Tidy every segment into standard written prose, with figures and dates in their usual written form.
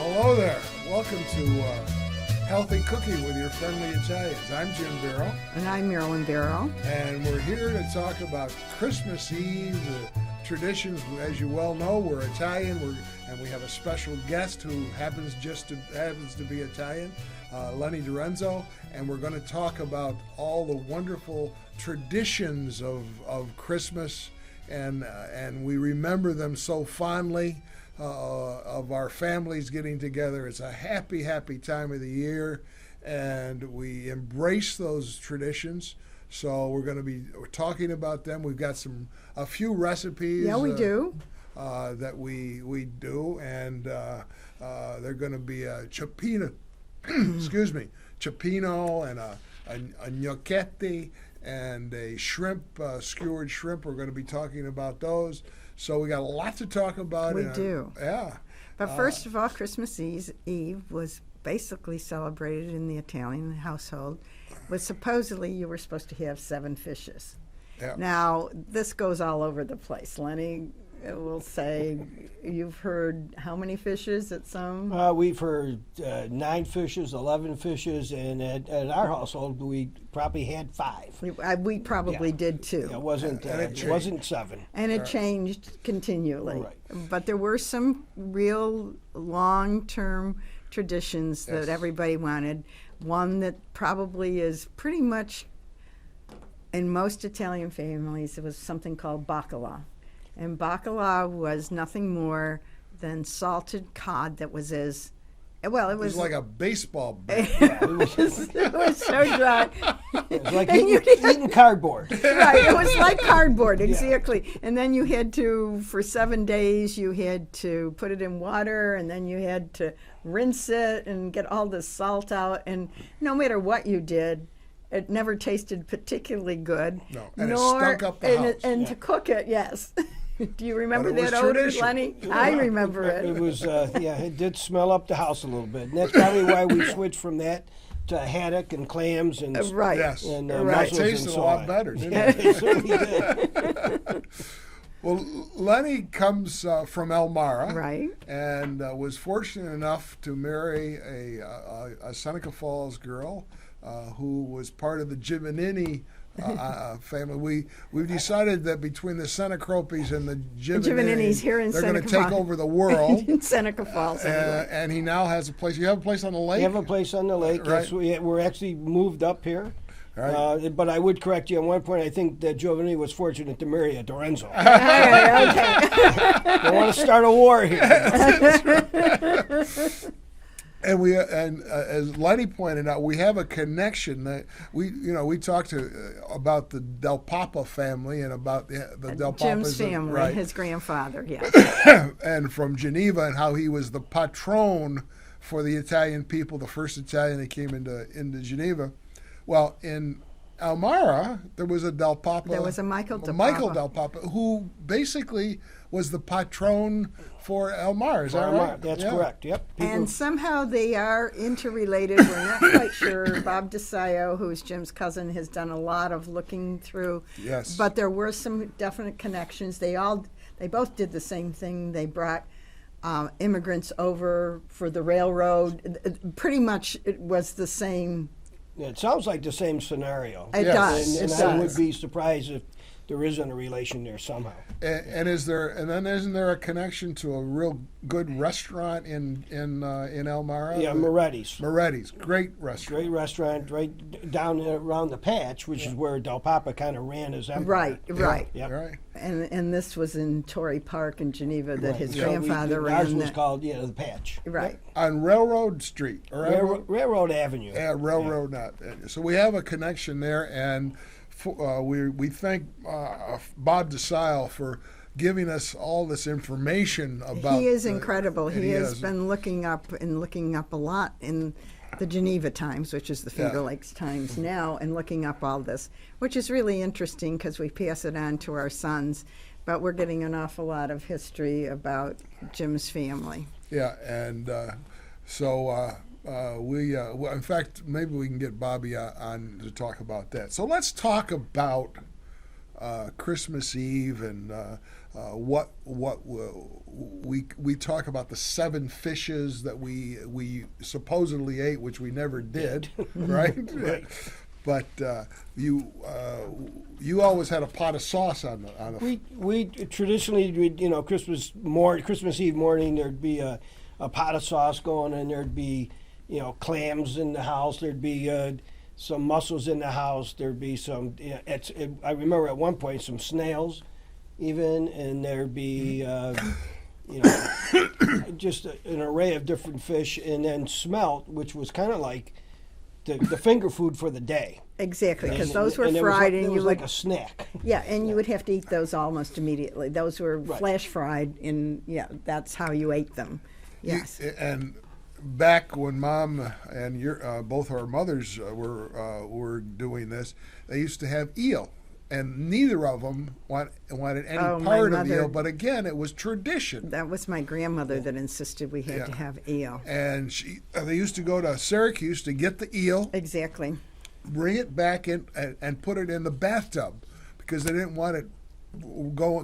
Hello there. Welcome to Healthy Cooking with your friendly Italians. I'm Jim Barrow. And I'm Marilyn Barrow. And we're here to talk about Christmas Eve, the traditions. As you well know, we're Italian, and we have a special guest who happens to be Italian, Lenny DeRenzo, and we're going to talk about all the wonderful traditions of Christmas, and we remember them so fondly. Of our families getting together. It's a happy, happy time of the year, and we embrace those traditions. So we're going to be talking about them. We've got a few recipes. Yeah, we do. That we do, and they're going to be a ciappino, ciappino, and a gnocchetti, and a shrimp, skewered shrimp. We're going to be talking about those. So we got a lot to talk about. We do. Yeah. But first of all, Christmas Eve was basically celebrated in the Italian household. But supposedly you were supposed to have 7 fishes. Yeah. Now, this goes all over the place. Lenny will say, you've heard how many fishes at some? We've heard 9 fishes, 11 fishes, and at our household we probably had 5. We probably did too. It wasn't 7. And it changed continually. Right. But there were some real long-term traditions that everybody wanted. One that probably is pretty much in most Italian families, it was something called bacala. And bacala was nothing more than salted cod that was as, well, it was like a baseball bat. It was so dry. It was like eating cardboard. Right, it was like cardboard, exactly. Yeah. And then you had to, for 7 days, you had to put it in water, and then you had to rinse it and get all the salt out. And no matter what you did, it never tasted particually good. No, and it stunk up the house. And to cook it, yes. Do you remember that odor, odor, Lenny? I remember it. It was, it did smell up the house a little bit. And that's probably why we switched from that to haddock and clams and right. Yes. And right. mussels It tasted and so a lot on. better, didn't Yeah, it? it certainly did. Well, Lenny comes from Elmira, right, and was fortunate enough to marry a Seneca Falls girl who was part of the Giovannini family. We've decided that between the Senecropis and the Giovanninis here in they're Seneca going to take over the world. in Seneca Falls, anyway. And he now has a place. You have a place on the lake? We have a place on the lake. Right. Yes, we're actually moved up here. Right. But I would correct you on one point. I think that Giovanni was fortunate to marry a DeRenzo. Okay. Don't want to start a war here. And as Lenny pointed out, we have a connection that we talked about the Del Papa family and about the Del Jim's Papas, family, right. his grandfather, yes. And from Geneva, and how he was the patron for the Italian people, the first Italian that came into Geneva. Well, in Elmira, there was a Del Papa. There was a Michael Del Papa. Michael Del Papa, who basically was the patron for Elmira. Is that right? That's correct. Yep. And somehow they are interrelated. We're not quite sure. Bob DeSio, who's Jim's cousin, has done a lot of looking through. Yes. But there were some definite connections. They both did the same thing. They brought immigrants over for the railroad. Pretty much it was the same. Yeah, it sounds like the same scenario. It does. And It I does. would be surprised if there isn't a relation there somehow. And isn't there a connection to a real good restaurant in Elmira? Yeah, Moretti's. Moretti's, great restaurant. Great restaurant right down around the patch, which is where Del Papa kind of ran his empire. Right. Yep. Right. And this was in Torrey Park in Geneva that his Yeah, grandfather ours ran. was called the patch. Right. On Railroad Street. Or Railroad Avenue. Yeah, Railroad. Not. So we have a connection there, and we thank Bob DeSile for giving us all this information about. He is incredible. He has is. been looking up a lot in the Geneva Times, which is the Finger Lakes Times now, and looking up all this, which is really interesting because we pass it on to our sons. But we're getting an awful lot of history about Jim's family. Yeah, and in fact, maybe we can get Bobby on to talk about that. So let's talk about Christmas Eve, and what we talk about the 7 fishes that we supposedly ate, which we never did, right? Right. But you always had a pot of sauce on the. We traditionally, Christmas Eve morning, there'd be a pot of sauce going, and there'd be, clams in the house. There'd be some mussels in the house. There'd be some. I remember at one point some snails, even, and there'd be, just an array of different fish, and then smelt, which was kind of like the finger food for the day. Exactly, because those were and fried, it and was you like would a snack. yeah, and you would have to eat those almost immediately. Those were flash fried, and that's how you ate them. Yes, And back when Mom and both our mothers were doing this, they used to have eel, and neither of them wanted any part of eel. But again, it was tradition. that was my grandmother that insisted we had to have eel. And they used to go to Syracuse to get the eel, Exactly. bring it back in, and put it in the bathtub because they didn't want it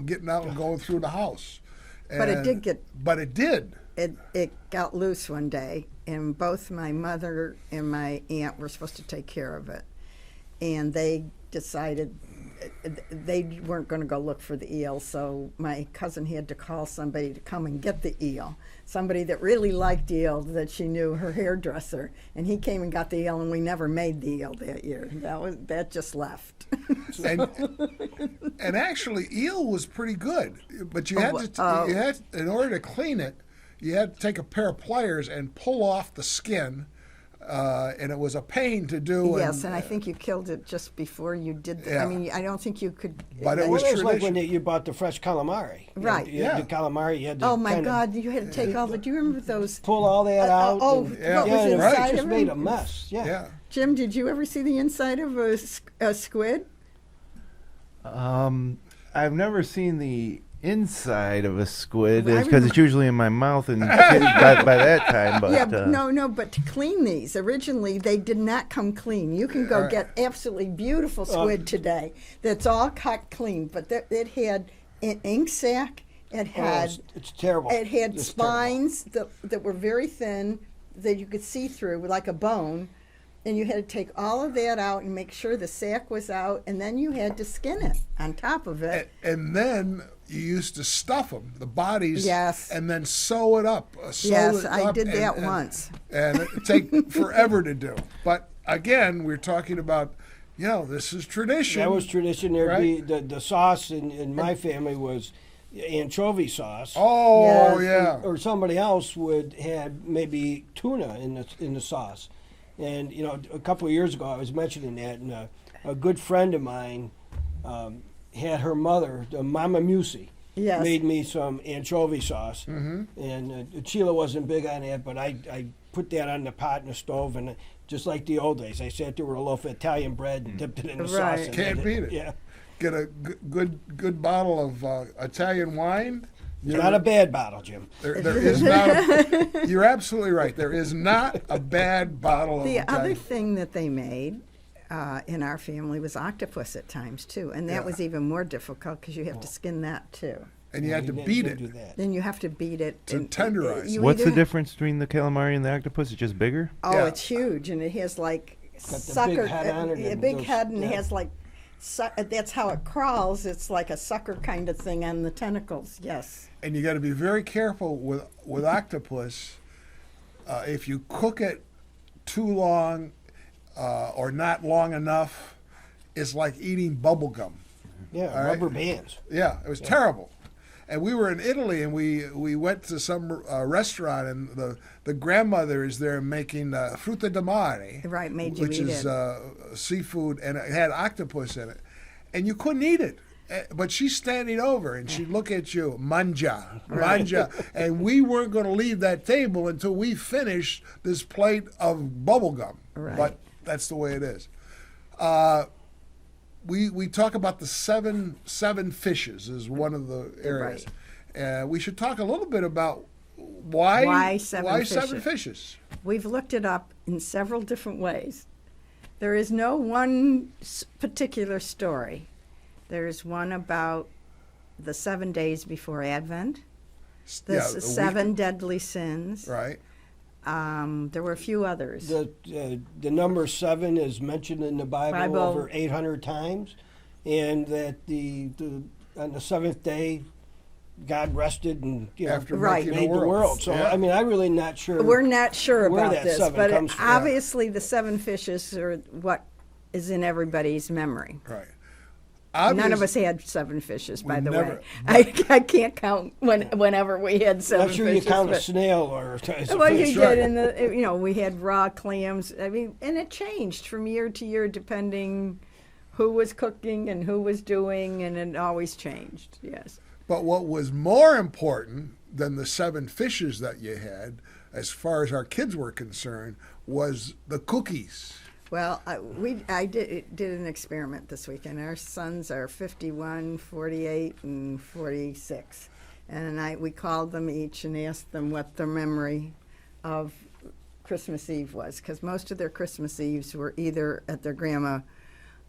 getting out and going through the house. But it did get. But it did. It got loose one day, and both my mother and my aunt were supposed to take care of it, and they decided they weren't going to go look for the eel, so my cousin had to call somebody to come and get the eel, somebody that really liked eel, that she knew, her hairdresser, and he came and got the eel, and we never made the eel that year. That just left. And actually, eel was pretty good, but you had in order to clean it, you had to take a pair of pliers and pull off the skin, and it was a pain to do. Yes, and I think you killed it just before you did that. Yeah. I mean, I don't think you could. But it was Well, like when tradition. you bought the fresh calamari. Right. You had the calamari, you had to Oh my kind of God! You had to take all the. Do you remember those? pull all that out. oh, and- what was and inside it just of made them? a mess. Yeah. Yeah. Jim, did you ever see the inside of a squid? I've never seen the inside of a squid I because it's usually in my mouth and by that time. But Yeah, no, but to clean these, originally they did not come clean. You can go get absolutely beautiful squid today that's all cut clean, but it had an ink sac, it had It's terrible. it had It's spines that were very thin that you could see through, like a bone, and you had to take all of that out and make sure the sac was out, and then you had to skin it on top of it. And then you used to stuff them, the bodies, Yes. and then sew it up. Yes, I did that once. And it'd take forever to do. But again, we're talking about, this is tradition. That was tradition. There'd Right. be the sauce in my family was anchovy sauce. Oh, Yes. yeah. Or somebody else would have maybe tuna in the sauce. And a couple of years ago, I was mentioning that, and a good friend of mine had her mother, Mama Musi, Yes. made me some anchovy sauce. And Sheila wasn't big on that, but I put that on the pot in the stove, and just like the old days, I sat there with a loaf of Italian bread and dipped it in the Right. sauce. and Can't ate beat it. Yeah. Get a good bottle of Italian wine. Not a bad bottle, Jim. There is not. You're absolutely right. There is not a bad bottle of The other Italian. thing that they made in our family was octopus at times too, and that was even more difficult because you have to skin that too. And you had to didn't beat do it. that. Then you have to beat it To and tenderize. you what's the either- difference between the calamari and the octopus? It's just bigger. Oh, Yeah. it's huge, and it has like Got the big sucker, head on it a and big those- head, and it yeah. has like. That's how it crawls. It's like a sucker kind of thing on the tentacles. Yes. And you got to be very careful with octopus. If you cook it too long or not long enough, it's like eating bubble gum. Yeah, All right. rubber bands. Yeah, it was terrible. And we were in Italy, and we went to some restaurant, and the grandmother is there making frutta di mare, Right, made you which eat is it. seafood, and it had octopus in it, and you couldn't eat it. But she's standing over, and she'd look at you, manja, manja, and we weren't going to leave that table until we finished this plate of bubble gum. Right. But that's the way it is. We talk about the seven fishes is one of the areas. We should talk a little bit about why seven fishes. We've looked it up in several different ways. There is no one particular story. There's one about the 7 days before Advent. The Yeah, the seven deadly sins. Right. There were a few others. The number 7 is mentioned in the Bible over 800 times, and that on the 7th day, God rested and After Right. making made the world. So Yeah. I mean, I'm really not sure. We're not sure where about that this, 7 but comes from. obviously the 7 fishes are what is in everybody's memory. Right. None of us had 7 fishes, by the never- way. I can't count whenever we had 7 Not sure fishes. you count a but- snail or as a Well, fish. you right. did, in the we had raw clams. I mean, and it changed from year to year depending who was cooking and who was doing, and it always changed. Yes. But what was more important than the 7 fishes that you had, as far as our kids were concerned, was the cookies. Well, I did an experiment this weekend. Our sons are 51, 48, and 46. And we called them each and asked them what their memory of Christmas Eve was, because most of their Christmas Eves were either at their grandma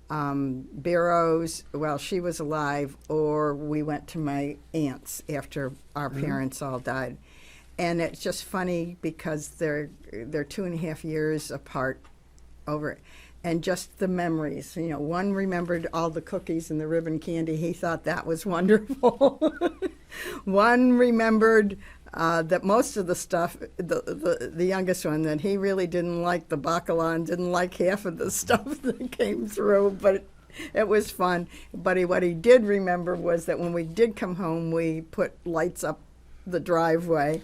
Barrow's while she was alive, or we went to my aunt's after our parents all died. And it's just funny because they're 2.5 years apart over, and just the memories. You know, one remembered all the cookies and the ribbon candy. He thought that was wonderful. One remembered that most of the stuff, the youngest one, that he really didn't like the bacala and didn't like half of the stuff that came through, but it was fun. But what he did remember was that when we did come home, we put lights up the driveway.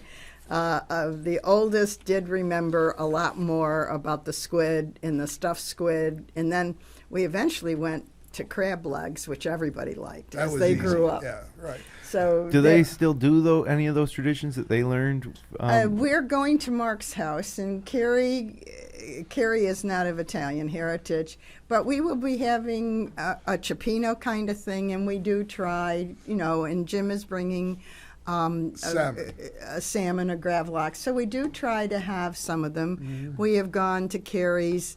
The oldest did remember a lot more about the squid and the stuffed squid, and then we eventually went to crab legs, which everybody liked That as was they easy. grew up. Yeah, right. So Do they still do any of those traditions that they learned? we're going to Mark's house, and Carrie is not of Italian heritage, but we will be having a CIOPPINO kind of thing, and we do try, and Jim is bringing Salmon. a salmon, a gravlax. So we do try to have some of them. Mm-hmm. We have gone to Carrie's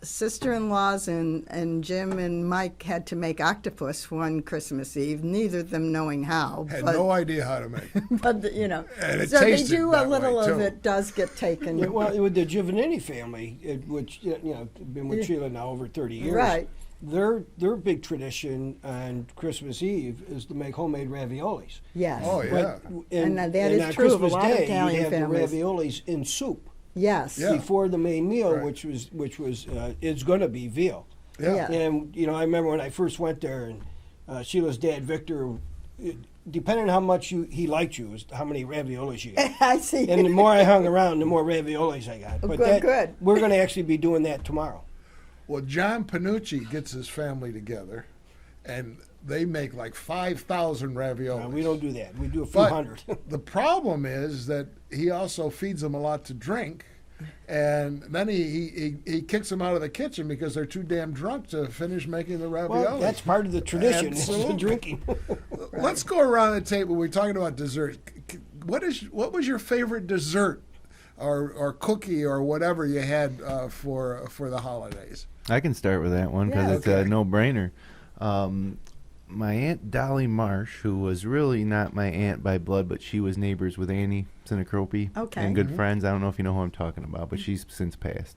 sister-in-laws, and Jim and Mike had to make octopus one Christmas Eve, neither of them knowing how. Had but, no idea how to make it. but And it so they tasted do a that little way, of too. it does get taken. Yeah, well, with the Giovannini family, which been with Sheila now over 30 years, Right. Their big tradition on Christmas Eve is to make homemade raviolis. Yes. Oh, yeah. And that is on true of a Christmas lot of Day, Italian you'd have families. the raviolis in soup Yes. Yeah. before the main meal, Right. which was is going to be veal. Yeah. Yeah. And I remember when I first went there, and Sheila's dad Victor, depending on how much he liked you, is how many raviolis you got. I see. And the more I hung around, the more raviolis I got. But Good. We're going to actually be doing that tomorrow. Well, John Panucci gets his family together, and they make like 5,000 raviolis. We don't do that. We do a few But hundred. the problem is that he also feeds them a lot to drink, and then he kicks them out of the kitchen because they're too damn drunk to finish making the raviolis. Well, that's part of the tradition, is the Absolutely. drinking. Let's go around the table. We're talking about dessert. What was your favorite dessert, or cookie, or whatever you had for the holidays? I can start with that one because Yeah. it's a no-brainer. My Aunt Dolly Marsh, who was really not my aunt by blood, but she was neighbors with Annie Sinacropi Okay. and good friends. I don't know if you know who I'm talking about, but she's since passed.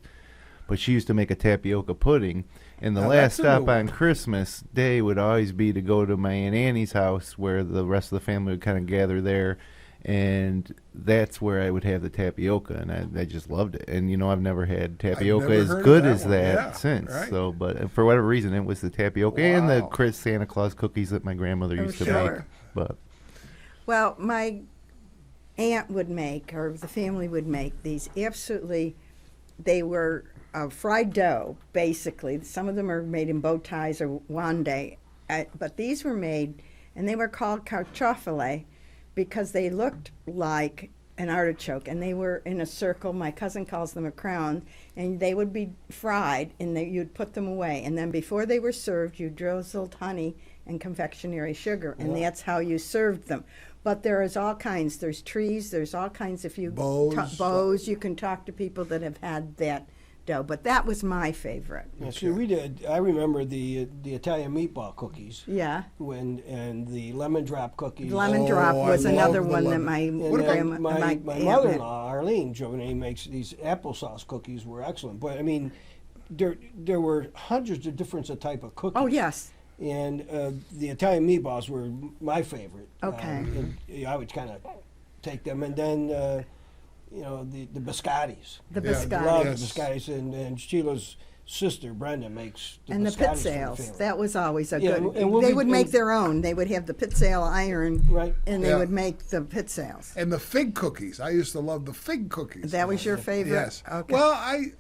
But she used to make a tapioca pudding, and the Now, last that's a new stop on one. Christmas Day would always be to go to my Aunt Annie's house, where the rest of the family would kind of gather there, and that's where I would have the tapioca, and I just loved it. And I've never had tapioca never as heard of good that as one. that Yeah, since. right. So, but for whatever reason, it was the tapioca and the Wow. Santa Claus cookies that my grandmother used to sure. make. But Well, my aunt would make, or the family would make these they were fried dough, basically. Some of them are made in bow ties or wande, but these were made, and they were called carciofole because they looked like an artichoke, and they were in a circle. My cousin calls them a crown, and they would be fried, and you'd put them away. And then before they were served, you drizzled honey and confectionery sugar, and that's how you served them. But there is all kinds. There's trees. There's all kinds. If you Bows. bows, you can talk to people that have had that dough, but that was my favorite. Yeah, see, we did. I remember the Italian meatball cookies. Yeah. And the lemon drop cookies. Lemon drop was I another love the one that lemon. my And grandma, my aunt mother-in-law, Arlene Giovanni, makes these applesauce cookies were excellent. But I mean, there were hundreds of different type of cookies. Oh yes. And the Italian meatballs were my favorite. Okay. And I would kind of take them, and then the biscottis. The Yeah, biscotti. Love Yes. the biscottis, and Sheila's sister Brenda makes the And the biscottis pit for the sales. family. That was always a Yeah, good. and we'll they be- would make and- their own. They would have the pit sale iron, Right. and they Yeah. would make the pit sales. And the fig cookies. I used to love the fig cookies. That was your favorite. Yes. Okay. Well, I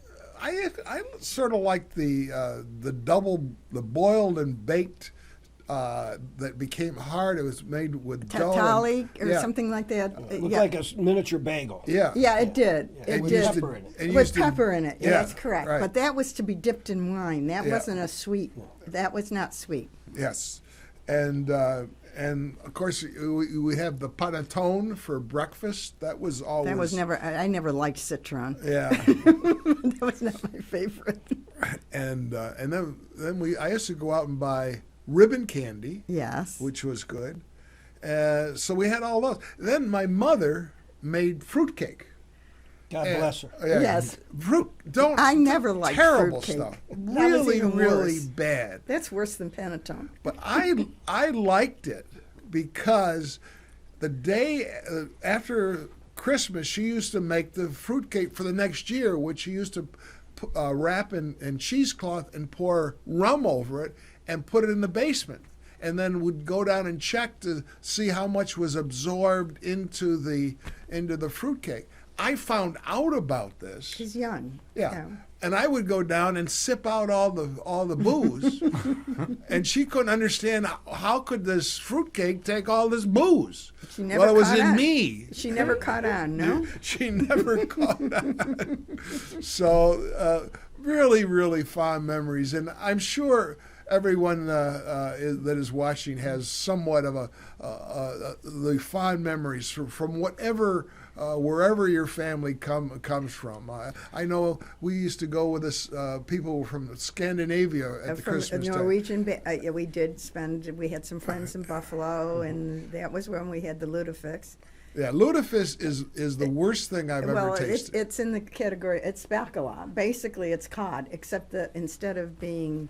sort of like the boiled and baked that became hard. It was made with dough. Tatali or yeah. something like that. It looked like a miniature bagel. Yeah. Yeah, it did. Yeah. It And did. used pepper in it. and With used to- pepper in it. Yeah, That's correct. right. But that was to be dipped in wine. That Yeah. wasn't a sweet. That was not sweet. Yes, and of course we have the panettone for breakfast. That was always. That was never. I never liked citron. Yeah, That was not my favorite. and then I used to go out and buy ribbon candy, Yes. which was good. So we had all those. Then my mother made fruitcake. God And- bless her. Yeah, Yes. Don't. I never liked terrible fruitcake. stuff. That was Really, even really worse. bad. That's worse than panettone. But I liked it because the day after Christmas, she used to make the fruitcake for the next year, which she used to wrap in cheesecloth and pour rum over it and put it in the basement. And then would go down and check to see how much was absorbed into the fruitcake. I found out about this. She's young. Yeah. And I would go down and sip out all the booze, and she couldn't understand how could this fruitcake take all this booze. She never Well, it was caught in on. me. She never caught on. No. She never caught on. So really, really fond memories, and I'm sure everyone that is watching has somewhat of the fond memories from whatever. Wherever your family comes from. I know we used to go with this people from Scandinavia at the From Christmas time. Norwegian, we did spend. We had some friends in Buffalo, and that was when we had the lutefisk. Yeah, lutefisk is the worst thing I've Well, ever tasted. it's in the category. It's bacala. Basically, it's cod, except that instead of being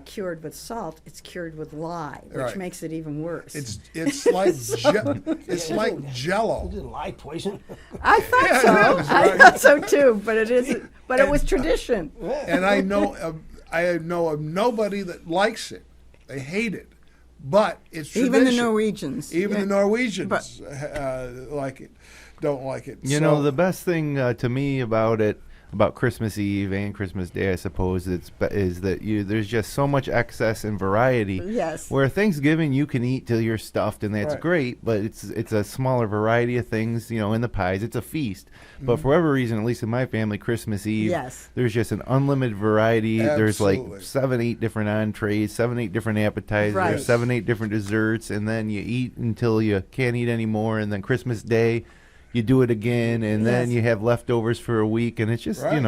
cured with salt, it's cured with lye, which Right. makes it even worse. It's like it's like Jello. Is it lye poison? I thought Yeah, so. it is, I right. thought so too. But it isn't. But it was tradition. And I know of nobody that likes it. They hate it, but it's tradition. Even the Norwegians. Even Yeah. the Norwegians like it, don't like it. You know, the best thing to me about Christmas Eve and Christmas Day, I suppose, is that there's just so much excess and variety. Yes. Where Thanksgiving you can eat till you're stuffed, and that's Right. great. But it's a smaller variety of things, in the pies. It's a feast. But for whatever reason, at least in my family, Christmas Eve, Yes. there's just an unlimited variety. There's Absolutely. like 7-8 different entrees, 7-8 different appetizers, Right. 7-8 different desserts, and then you eat until you can't eat anymore. And then Christmas Day, you do it again, and then Yes. you have leftovers for a week, and it's just Right.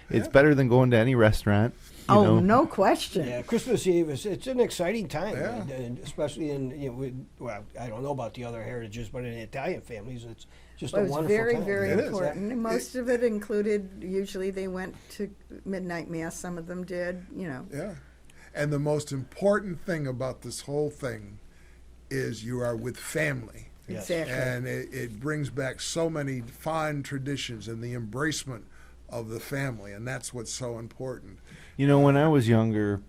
it's better than going to any restaurant. you Oh, know. no question. Yeah, Christmas Eve it's an exciting time, Yeah. and especially I don't know about the other heritages, but in Italian families, it's just Well, a it was wonderful very, time. very It is. important. And most of it included, usually they went to midnight mass. Some of them did, Yeah. And the most important thing about this whole thing is you are with family. Yes. Exactly. And it brings back so many fond traditions and the embracement of the family, and that's what's so important. When I was younger,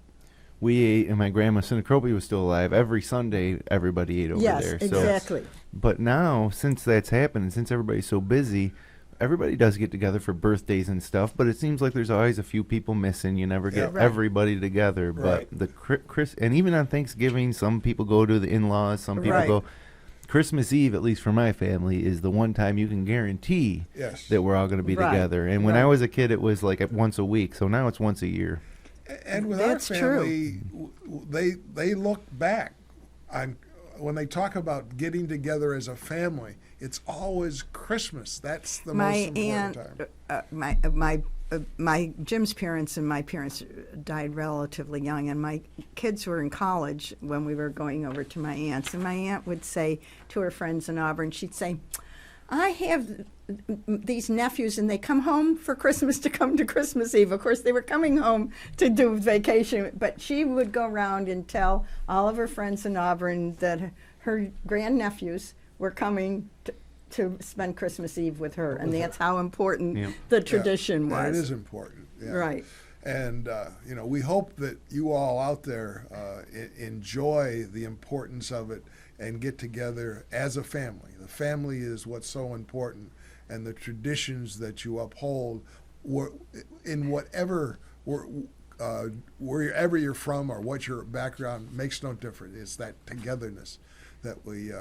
we ate, and my grandma Seneca was still alive. Every Sunday, everybody ate over Yes, there. exactly. But now, since that's happened, and since everybody's so busy, everybody does get together for birthdays and stuff. But it seems like there's always a few people missing. You never get Yeah. Right. everybody together. Right. But and even on Thanksgiving, some people go to the in-laws. Some people Right. go. Christmas Eve, at least for my family, is the one time you can guarantee Yes. that we're all going to be Right. together. And when Right. I was a kid, it was like once a week. So now it's once a year. And with That's our true. family, they look back on when they talk about getting together as a family, it's always Christmas. That's the most important time. My Jim's parents and my parents died relatively young, and my kids were in college when we were going over to my aunt's. And my aunt would say to her friends in Auburn, she'd say, I have these nephews, and they come home for Christmas to come to Christmas Eve. Of course, they were coming home to do vacation, but she would go around and tell all of her friends in Auburn that her grandnephews were coming to spend Christmas Eve with her, and that's how important the tradition was. It is important. Yeah. Right. And, we hope that you all out there enjoy the importance of it and get together as a family. The family is what's so important, and the traditions that you uphold in whatever, wherever you're from or what your background makes no difference. It's that togetherness that we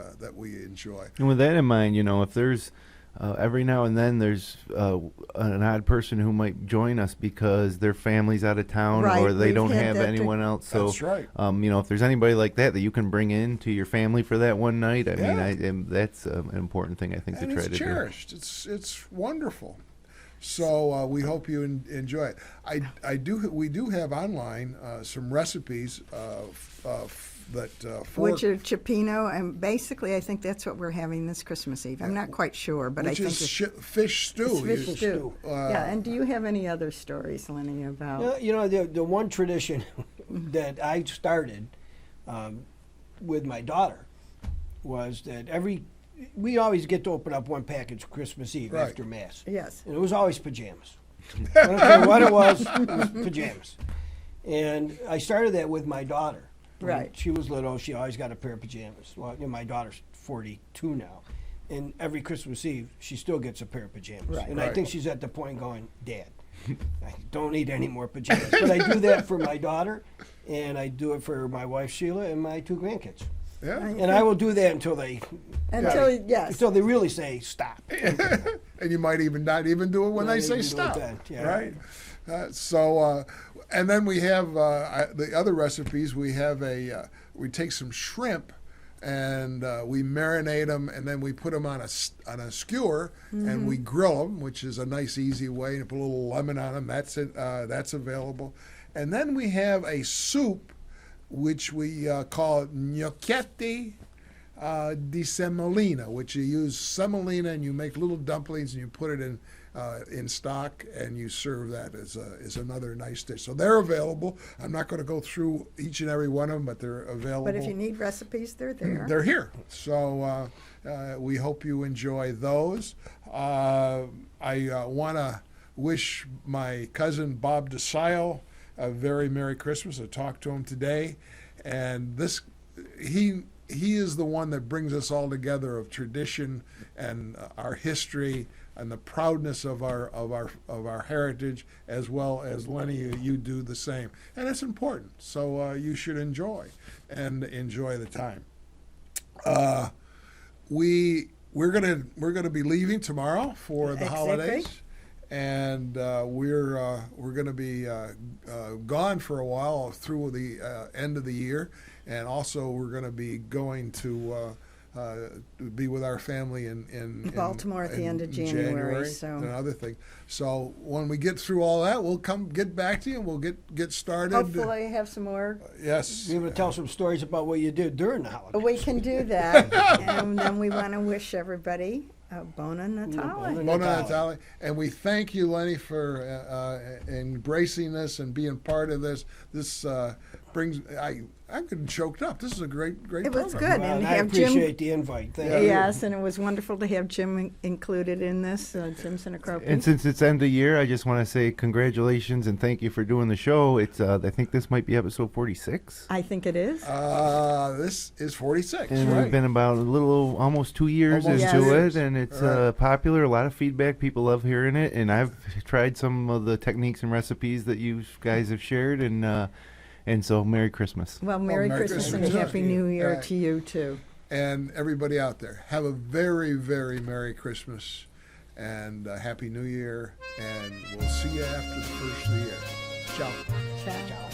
enjoy. And with that in mind, if there's every now and then there's an odd person who might join us because their family's out of town or they don't have anyone else. So, that's right. If there's anybody like that you can bring in to your family for that one night, I mean, that's an important thing I think to try to cherished. do. It's wonderful. So we hope you enjoy it. We do have online some recipes which are cioppino, and basically I think that's what we're having this Christmas Eve. I'm not quite sure, but I think it's fish stew. It's fish stew. And do you have any other stories, Lenny, about? The one tradition that I started with my daughter was that we always get to open up one package Christmas Eve after Mass. Yes. And it was always pajamas. I don't care what it was pajamas. And I started that with my daughter. Right. She was little. She always got a pair of pajamas. Well, my daughter's 42 now. And every Christmas Eve, she still gets a pair of pajamas. Right. And I think she's at the point going, Dad, I don't need any more pajamas. But I do that for my daughter, and I do it for my wife, Sheila, and my 2 grandkids. Yeah. And I will do that until they really say stop. And you might even not even do it when they say stop. Right. And then we have the other recipes. We have we take some shrimp and we marinate them, and then we put them on a skewer and we grill them, which is a nice easy way. And put a little lemon on them. That's available. And then we have a soup, which we call gnocchetti di semolina, which you use semolina and you make little dumplings and you put it in stock and you serve that as another nice dish. So they're available. I'm not going to go through each and every one of them, but they're available. But if you need recipes, they're there. They're here. So we hope you enjoy those. I want to wish my cousin Bob DeSile a very Merry Christmas. I talked to him today, and he is the one that brings us all together of tradition and our history and the proudness of our heritage, as well as Lenny, you do the same, and it's important. So you should enjoy the time. We're gonna be leaving tomorrow for the holidays. And we're going to be gone for a while through the end of the year, and also we're going to be going to be with our family in Baltimore at the end of January. So another thing. So when we get through all that, we'll get back to you, and we'll get started. Hopefully, have some more. Yes. You're going to tell some stories about what you did during the holidays. We can do that, and then we want to wish everybody. Buona Natale. Buona Natale. And we thank you, Lenny, for embracing this and being part of this. This brings, I'm getting choked up. This is a great program. It was good. Well, and I have appreciate the invite. Thank you. Yes, and it was wonderful to have Jim included in this, Jim Seneca. And since it's end of year, I just want to say congratulations and thank you for doing the show. It's I think this might be episode 46. I think it is. This is 46. And right. we've been about almost 2 years into it, and it's popular. A lot of feedback. People love hearing it, and I've tried some of the techniques and recipes that you guys have shared, and so Merry Christmas. Well, Merry Christmas and Happy New Year to you too. And everybody out there, have a very, very Merry Christmas and Happy New Year, and we'll see you after the first of the year. Ciao. Ciao.